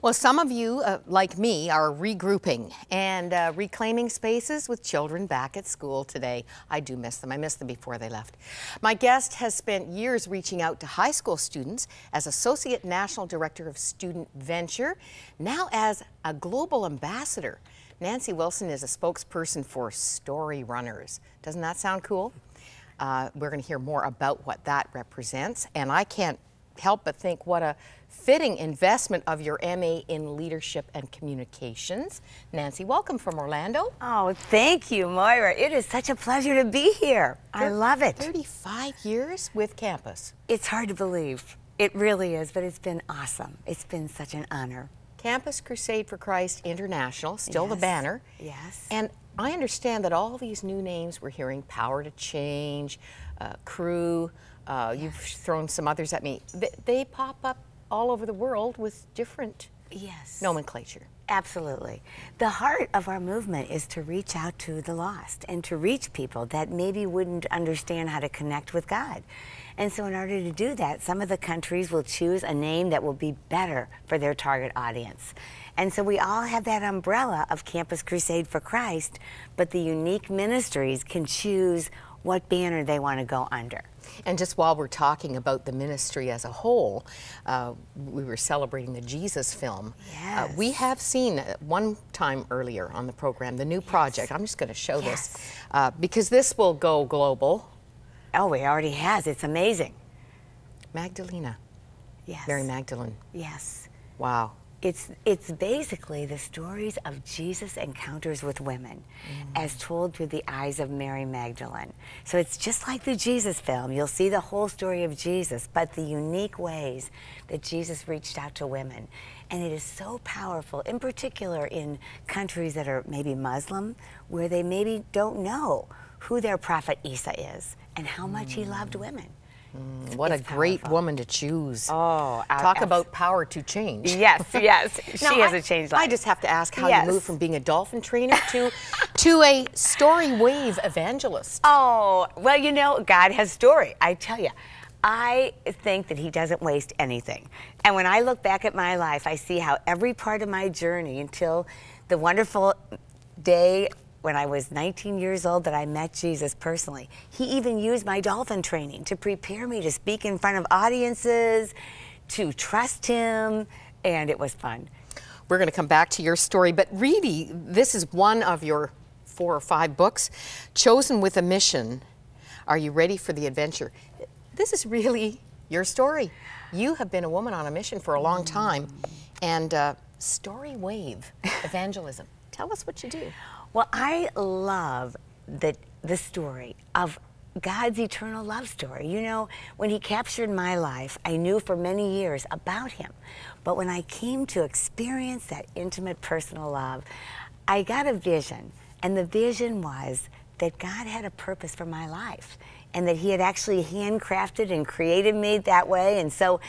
Well, some of you, like me, are regrouping and reclaiming spaces with children back at school today. I do miss them. I missed them before they left. My guest has spent years reaching out to high school students as Associate National Director of Student Venture, now as a Global Ambassador. Nancy Wilson is a spokesperson for Story Runners. Doesn't that sound cool? We're going to hear more about what that represents, and I can't help but think what a fitting investment of your MA in Leadership and Communications. Nancy, welcome from Orlando. Oh, thank you, Moira. It is such a pleasure to be here. I love it. 35 years with campus. It's hard to believe. It really is, but it's been awesome. It's been such an honor. Campus Crusade for Christ International, still the banner. Yes. And I understand that all these new names we're hearing, Power to Change, Crew, you've thrown some others at me. They pop up all over the world with different nomenclature. Absolutely. The heart of our movement is to reach out to the lost and to reach people that maybe wouldn't understand how to connect with God. And so in order to do that, some of the countries will choose a name that will be better for their target audience. And so we all have that umbrella of Campus Crusade for Christ, but the unique ministries can choose what banner they want to go under. And just while we're talking about the ministry as a whole, we were celebrating the Jesus film. Yes. We have seen one time earlier on the program, the new project. I'm just going to show this because this will go global. Oh, it already has. It's amazing. Magdalena. Yes. Mary Magdalene. Yes. Wow. It's basically the stories of Jesus' encounters with women as told through the eyes of Mary Magdalene. So it's just like the Jesus film. You'll see the whole story of Jesus, but the unique ways that Jesus reached out to women. And it is so powerful, in particular in countries that are maybe Muslim, where they maybe don't know who their prophet Isa is and how much he loved women. What a great woman to choose. Oh, talk about power to change. Yes, yes. She has a changed life. I just have to ask how you moved from being a dolphin trainer to a story wave evangelist. Oh, well, you know, God has story. I tell you, I think that he doesn't waste anything. And when I look back at my life, I see how every part of my journey until the wonderful day when I was 19 years old that I met Jesus personally. He even used my dolphin training to prepare me to speak in front of audiences, to trust him, and it was fun. We're going to come back to your story, but really, this is one of your 4 or 5 books, Chosen with a Mission. Are you ready for the adventure? This is really your story. You have been a woman on a mission for a long time, and story wave evangelism. Tell us what you do. Well, I love the story of God's eternal love story. You know, when he captured my life, I knew for many years about him. But when I came to experience that intimate personal love, I got a vision. And the vision was that God had a purpose for my life and that he had actually handcrafted and created me that way. And so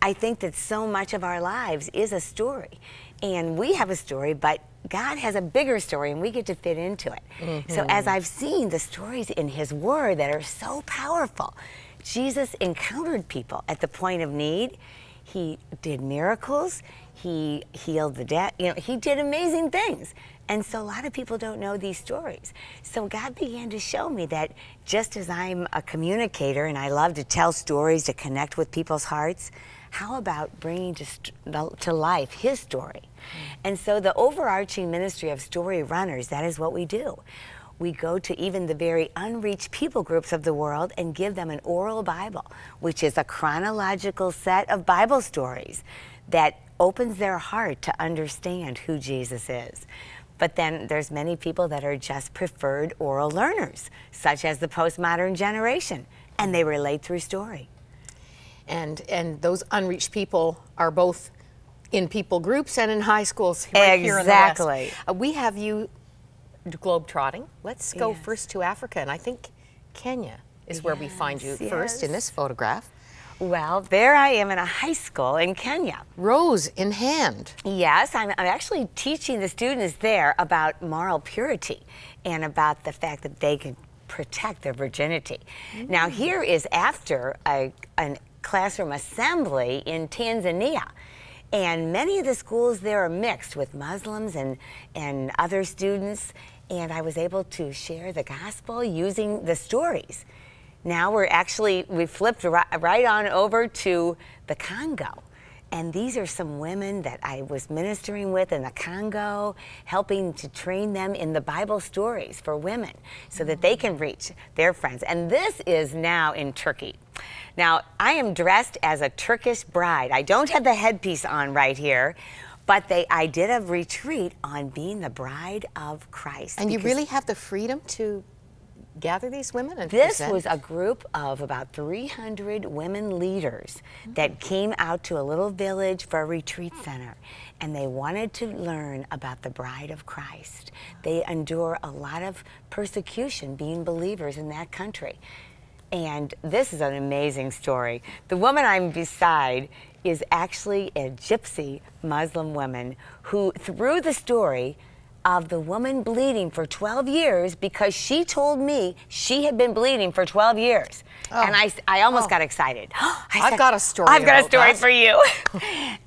I think that so much of our lives is a story. And we have a story, but God has a bigger story, and we get to fit into it. So as I've seen the stories in his word that are so powerful, Jesus encountered people at the point of need. He did miracles. He healed the dead. You know, he did amazing things. And so a lot of people don't know these stories. So God began to show me that just as I'm a communicator and I love to tell stories to connect with people's hearts, how about bringing to life his story? And so the overarching ministry of Story Runners, that is what we do. We go to even the very unreached people groups of the world and give them an oral Bible, which is a chronological set of Bible stories that opens their heart to understand who Jesus is. But then there's many people that are just preferred oral learners, such as the postmodern generation, and they relate through story. And those unreached people are both in people groups and in high schools right here in the West. Exactly. We have you globe-trotting. Let's go first to Africa, and I think Kenya is where we find you first in this photograph. Well, there I am in a high school in Kenya. Rose in hand. Yes, I'm actually teaching the students there about moral purity and about the fact that they can protect their virginity. Now, here is after a classroom assembly in Tanzania. And many of the schools there are mixed with Muslims and other students, and I was able to share the gospel using the stories. Now we flipped right on over to the Congo. And these are some women that I was ministering with in the Congo, helping to train them in the Bible stories for women so that they can reach their friends. And this is now in Turkey. Now, I am dressed as a Turkish bride. I don't have the headpiece on right here, but I did a retreat on being the bride of Christ. And you really have the freedom to gather these women and this present? was a group of about 300 women leaders that came out to a little village for a retreat center, and they wanted to learn about the bride of Christ. They endure a lot of persecution being believers in that country. And this is an amazing story. The woman I'm beside is actually a gypsy Muslim woman who, through the story of the woman bleeding for 12 years, because she told me she had been bleeding for 12 years. Oh. And I almost got excited. I've got a story. I've got a story for you.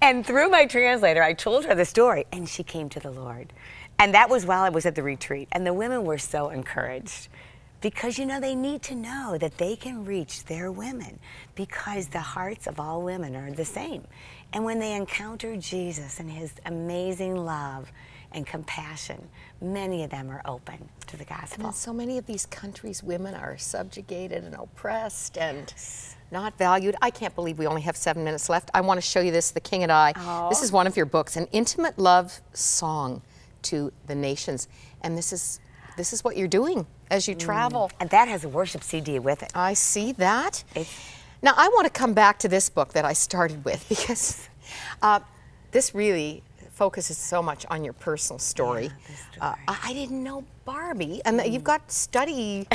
And through my translator, I told her the story, and she came to the Lord. And that was while I was at the retreat. And the women were so encouraged. Because, you know, they need to know that they can reach their women, because the hearts of all women are the same. And when they encounter Jesus and his amazing love and compassion, many of them are open to the gospel. And in so many of these countries, women are subjugated and oppressed and not valued. I can't believe we only have 7 minutes left. I want to show you this, The King and I. Oh. This is one of your books, an intimate love song to the nations. And this is what you're doing as you travel. And that has a worship CD with it. I see that. Now, I want to come back to this book that I started with, because this really focuses so much on your personal story. Yeah, I didn't know Barbie, and you've got study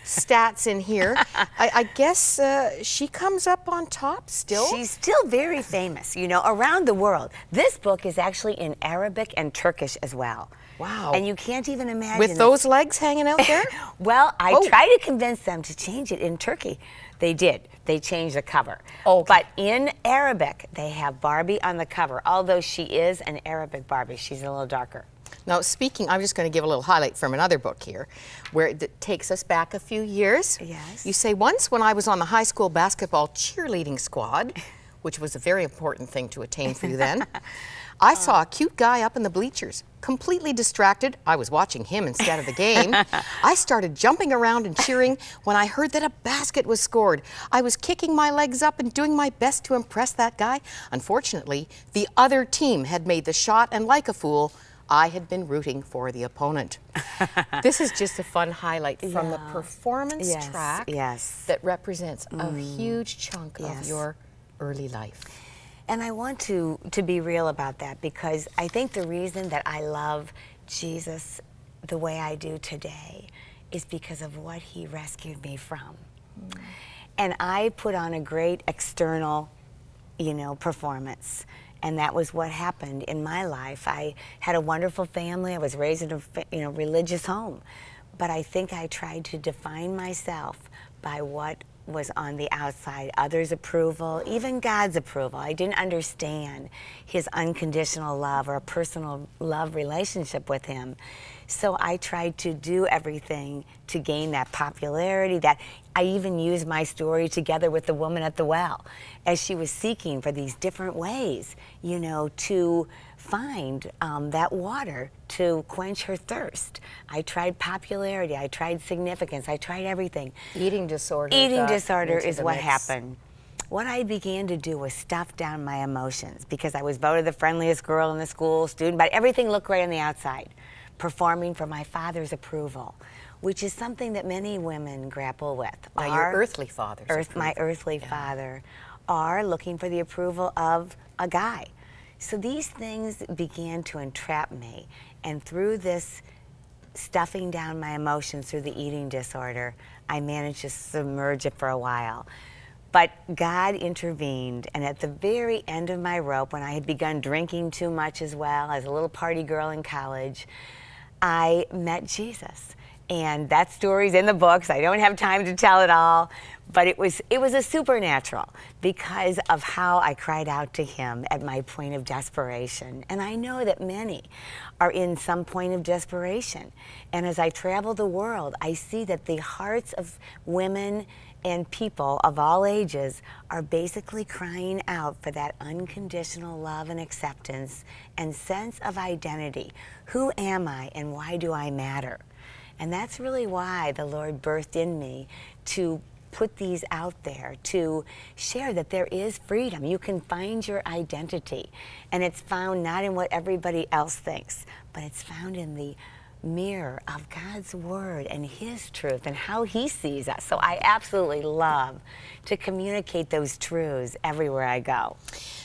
stats in here. I guess she comes up on top still. She's still very famous, you know, around the world. This book is actually in Arabic and Turkish as well. Wow. And you can't even imagine. With those legs hanging out there? Well, I tried to convince them to change it in Turkey. They did. They changed the cover. Okay. But in Arabic, they have Barbie on the cover, although she is an Arabic Barbie. She's a little darker. Now, speaking, I'm just going to give a little highlight from another book here, where it takes us back a few years. Yes. You say, once when I was on the high school basketball cheerleading squad, which was a very important thing to attain for you then, I saw a cute guy up in the bleachers, completely distracted. I was watching him instead of the game. I started jumping around and cheering when I heard that a basket was scored. I was kicking my legs up and doing my best to impress that guy. Unfortunately, the other team had made the shot, and like a fool, I had been rooting for the opponent. This is just a fun highlight from the performance track that represents a huge chunk of your early life. And I want to be real about that, because I think the reason that I love Jesus the way I do today is because of what he rescued me from. And I put on a great external, you know, performance. And that was what happened in my life. I had a wonderful family. I was raised in a religious home. But I think I tried to define myself by what was on the outside, others' approval, even God's approval. I didn't understand his unconditional love or a personal love relationship with him. So I tried to do everything to gain that popularity. That I even used my story together with the woman at the well, as she was seeking for these different ways, you know, to find that water to quench her thirst. I tried popularity, I tried significance, I tried everything. Eating disorder. Eating disorder is what happened. What I began to do was stuff down my emotions, because I was voted the friendliest girl in the school, student, but everything looked great on the outside. Performing for my father's approval, which is something that many women grapple with. Now, your earthly father's my earthly father, are looking for the approval of a guy. So these things began to entrap me, and through this stuffing down my emotions through the eating disorder, I managed to submerge it for a while. But God intervened, and at the very end of my rope, when I had begun drinking too much as well, as a little party girl in college, I met Jesus. And that story's in the books. I don't have time to tell it all, but it was a supernatural because of how I cried out to him at my point of desperation. And I know that many are in some point of desperation. And as I travel the world, I see that the hearts of women and people of all ages are basically crying out for that unconditional love and acceptance and sense of identity. Who am I and why do I matter? And that's really why the Lord birthed in me to put these out there, to share that there is freedom. You can find your identity, and it's found not in what everybody else thinks, but it's found in the mirror of God's Word and His truth and how He sees us. So I absolutely love to communicate those truths everywhere I go.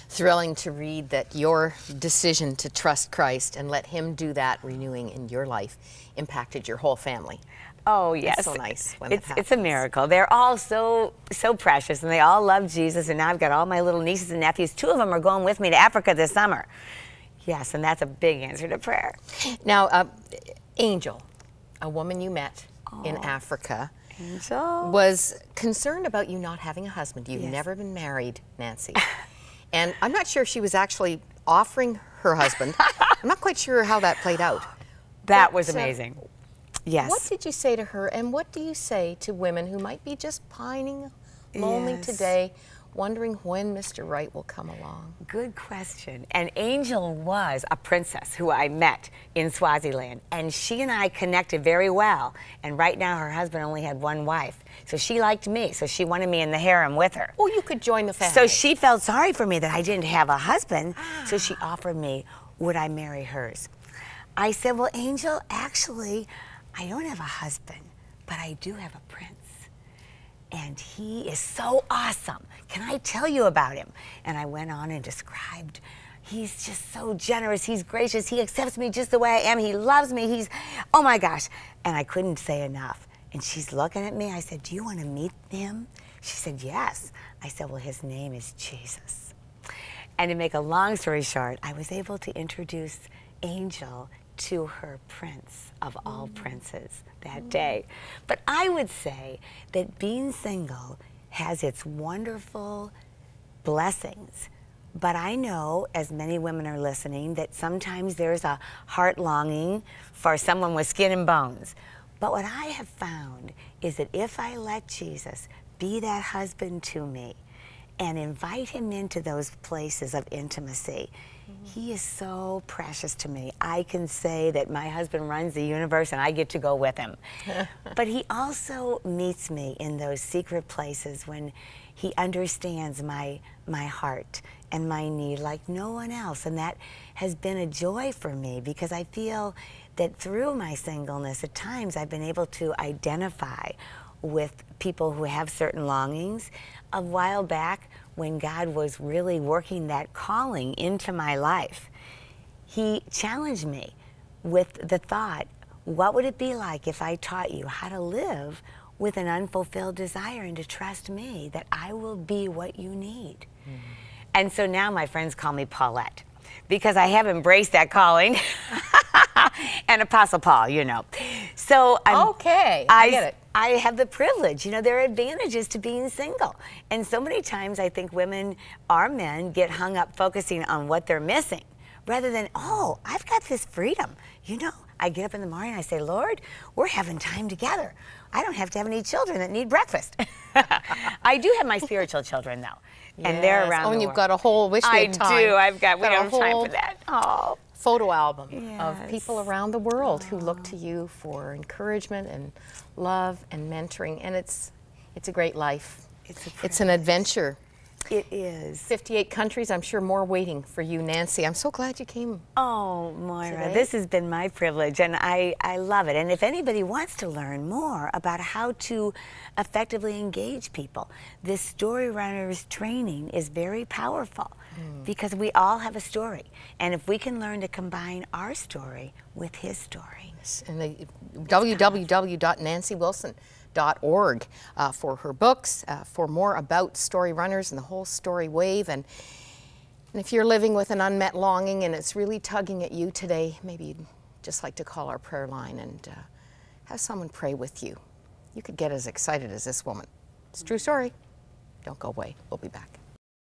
Thrilling to read that your decision to trust Christ and let Him do that renewing in your life impacted your whole family. Oh, yes. It's so nice when it's a miracle. They're all so precious, and they all love Jesus, and now I've got all my little nieces and nephews. 2 of them are going with me to Africa this summer. Yes, and that's a big answer to prayer. Now, Angel, a woman you met in Africa, Angel was concerned about you not having a husband. You've Yes. never been married, Nancy. And I'm not sure if she was actually offering her husband. I'm not quite sure how that played out. That was amazing. Yes. What did you say to her, and what do you say to women who might be just pining lonely Yes. today, wondering when Mr. Right will come along? Good question. And Angel was a princess who I met in Swaziland, and she and I connected very well. And right now her husband only had 1 wife. So she liked me, so she wanted me in the harem with her. Oh, you could join the family. So she felt sorry for me that I didn't have a husband, so she offered me, would I marry hers? I said, well, Angel, actually, I don't have a husband, but I do have a prince. And he is so awesome. Can I tell you about him? And I went on and described, he's just so generous, he's gracious, he accepts me just the way I am, he loves me, he's, oh my gosh. And I couldn't say enough. And she's looking at me, I said, do you want to meet him? She said, yes. I said, well, his name is Jesus. And to make a long story short, I was able to introduce Angel to her prince of all princes that day. But I would say that being single has its wonderful blessings. But I know, as many women are listening, that sometimes there's a heart longing for someone with skin and bones. But what I have found is that if I let Jesus be that husband to me and invite him into those places of intimacy, he is so precious to me. I can say that my husband runs the universe and I get to go with him. But he also meets me in those secret places when he understands my heart and my need like no one else. And that has been a joy for me because I feel that through my singleness, at times I've been able to identify with people who have certain longings. A while back, when God was really working that calling into my life, he challenged me with the thought, what would it be like if I taught you how to live with an unfulfilled desire and to trust me that I will be what you need? Mm-hmm. And so now my friends call me Paulette because I have embraced that calling. And Apostle Paul, you know. So okay, I get it. I have the privilege, you know, there are advantages to being single. And so many times I think women or men get hung up focusing on what they're missing rather than, oh, I've got this freedom. You know, I get up in the morning and I say, Lord, we're having time together. I don't have to have any children that need breakfast. I do have my spiritual children though. Yes. And they're around the world. You've got a whole wish I list time. do, we don't have time for that. Oh. Photo album Yes. of people around the world who look to you for encouragement and love and mentoring, and it's a great life. It's an adventure. It is. 58 countries, I'm sure more waiting for you, Nancy. I'm so glad you came. Oh, Moira, today. This has been my privilege, and I love it. And if anybody wants to learn more about how to effectively engage people, this Story Runners training is very powerful because we all have a story. And if we can learn to combine our story with his story. And www.nancywilson.org for her books, for more about Story Runners and the whole story wave. And if you're living with an unmet longing and it's really tugging at you today, maybe you'd just like to call our prayer line and have someone pray with you. You could get as excited as this woman. It's a true story. Don't go away. We'll be back.